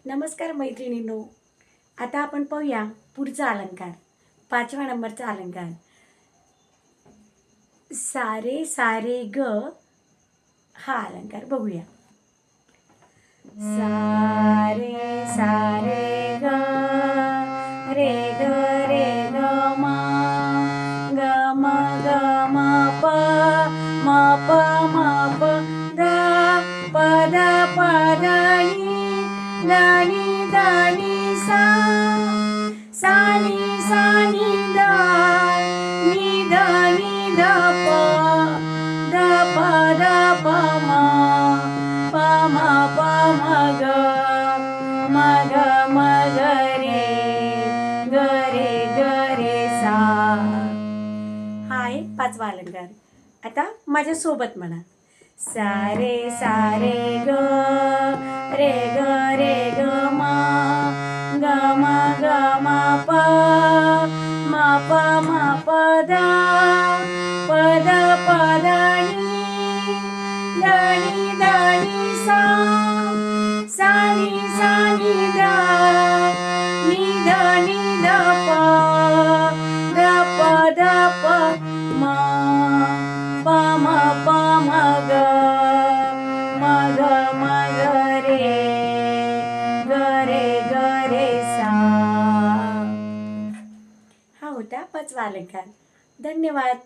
नमस्कार मैत्रिणींनो. आता आपण पाहूया पुढचा अलंकार, 5व्या नंबरचा अलंकार. सारे सारे ग हा अलंकार बघूया. सारे सारे ग रे ग रे ग मा ग म ग म प म प म प द प द प द नी द नी सा सा नी द नी द प द प म प म ग म ग रे सा. हा आहे 5वा अलंकार. आता माझ्या सोबत म्हणा. सारे सारे ग रे ग मा ग म प म प द प द नी सा सा नी द नी द प द प म प म ग रे सा. हा होता 5वा अलंकार. धन्यवाद.